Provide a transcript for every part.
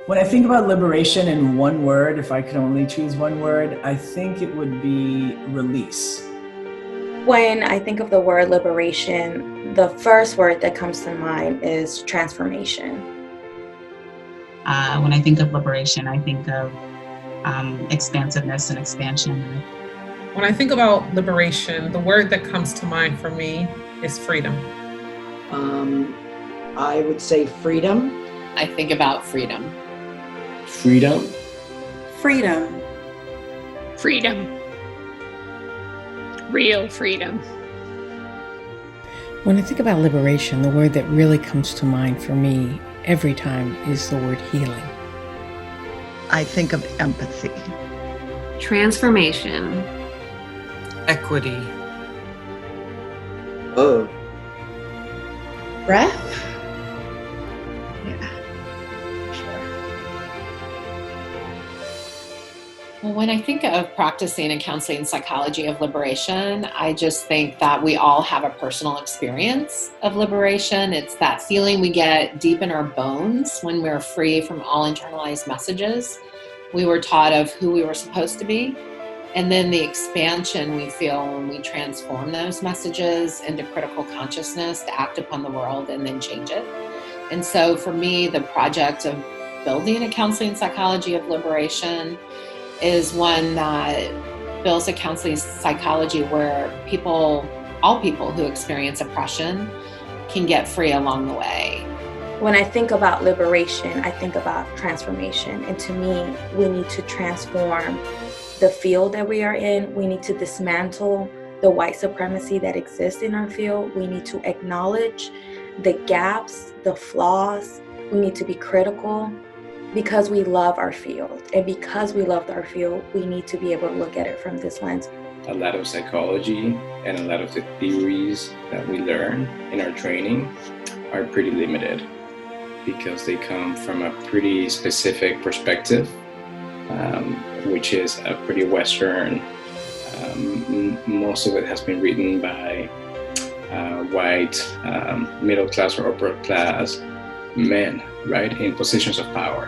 When I think about liberation in one word, if I could only choose one word, I think it would be release. When I think of the word liberation, the first word that comes to mind is transformation. When I think of liberation, I think of expansiveness and expansion. When I think about liberation, the word that comes to mind for me is freedom. I would say freedom. I think about freedom. Freedom. Freedom. Freedom. Real freedom. When I think about liberation, the word that really comes to mind for me every time is the word healing. I think of empathy. Transformation. Equity. Love. Breath. Well, when I think of practicing and counseling psychology of liberation, I just think that we all have a personal experience of liberation. It's that feeling we get deep in our bones when we're free from all internalized messages we were taught of who we were supposed to be. And then the expansion we feel when we transform those messages into critical consciousness to act upon the world and then change it. And so for me, the project of building a counseling psychology of liberation is one that builds a counseling psychology where all people who experience oppression can get free along the way. When I think about liberation, I think about transformation. And to me, we need to transform the field that we are in. We need to dismantle the white supremacy that exists in our field. We need to acknowledge the gaps, the flaws. We need to be critical because we love our field. And because we love our field, we need to be able to look at it from this lens. A lot of psychology and a lot of the theories that we learn in our training are pretty limited because they come from a pretty specific perspective, which is a pretty Western. Most of it has been written by white, middle class or upper class men, right, in positions of power.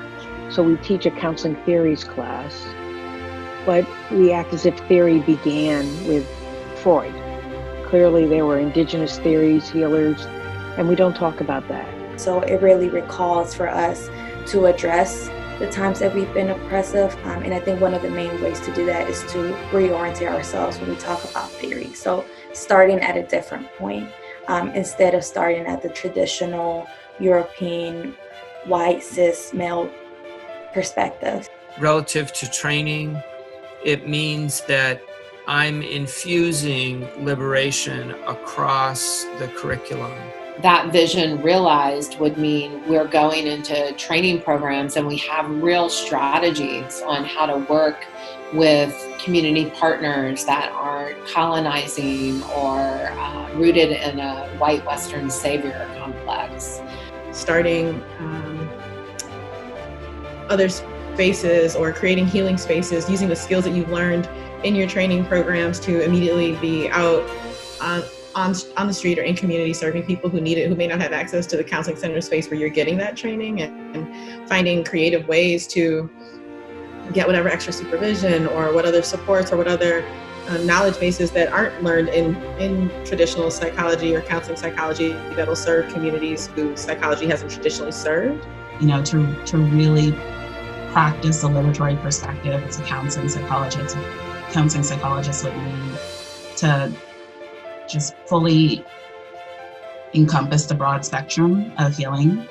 So we teach a counseling theories class, but we act as if theory began with Freud. Clearly there were indigenous theories, healers, and we don't talk about that. So it really recalls for us to address the times that we've been oppressive. And I think one of the main ways to do that is to reorient ourselves when we talk about theory. So starting at a different point, instead of starting at the traditional European, white, cis, male perspective. Relative to training, it means that I'm infusing liberation across the curriculum. That vision realized would mean we're going into training programs and we have real strategies on how to work with community partners that aren't colonizing or rooted in a white Western savior complex. Starting other spaces or creating healing spaces, using the skills that you've learned in your training programs to immediately be out on the street or in community serving people who need it, who may not have access to the counseling center space where you're getting that training, and finding creative ways to get whatever extra supervision or what other supports or what other knowledge bases that aren't learned in traditional psychology or counseling psychology that'll serve communities who psychology hasn't traditionally served. You know, to really practice a liberatory perspective as a counseling psychologist. Counseling psychologist would mean to just fully encompass the broad spectrum of healing.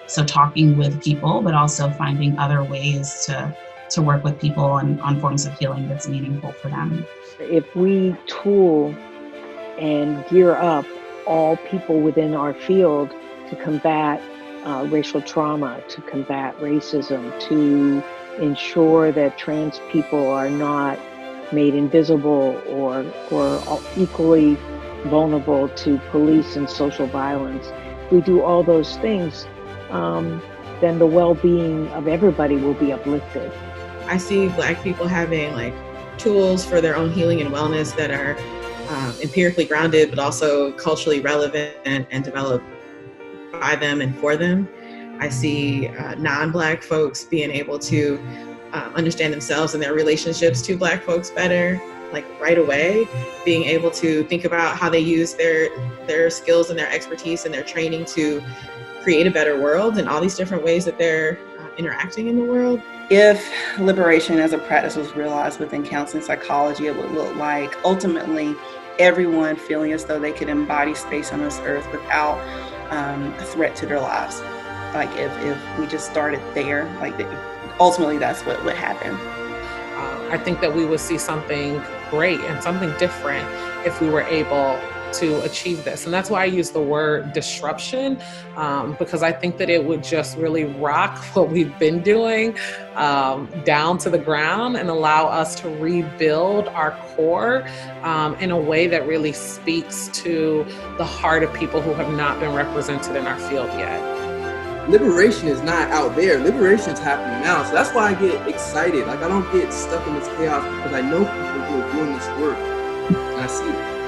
So talking with people, but also finding other ways to work with people on forms of healing that's meaningful for them. If we tool and gear up all people within our field to combat racial trauma, to combat racism, to ensure that trans people are not made invisible or equally vulnerable to police and social violence. If we do all those things, then the well-being of everybody will be uplifted. I see Black people having tools for their own healing and wellness that are empirically grounded, but also culturally relevant and developed by them and for them. I see non-Black folks being able to understand themselves and their relationships to Black folks better, like right away, being able to think about how they use their skills and their expertise and their training to create a better world and all these different ways that they're interacting in the world. If liberation as a practice was realized within counseling psychology, it would look like ultimately everyone feeling as though they could embody space on this earth without a threat to their lives. Like if we just started there, like ultimately that's what would happen. I think that we would see something great and something different if we were able to achieve this. And that's why I use the word disruption, because I think that it would just really rock what we've been doing down to the ground and allow us to rebuild our core in a way that really speaks to the heart of people who have not been represented in our field yet. Liberation is not out there. Liberation is happening now. So that's why I get excited. Like, I don't get stuck in this chaos because I know people who are doing this work and I see it.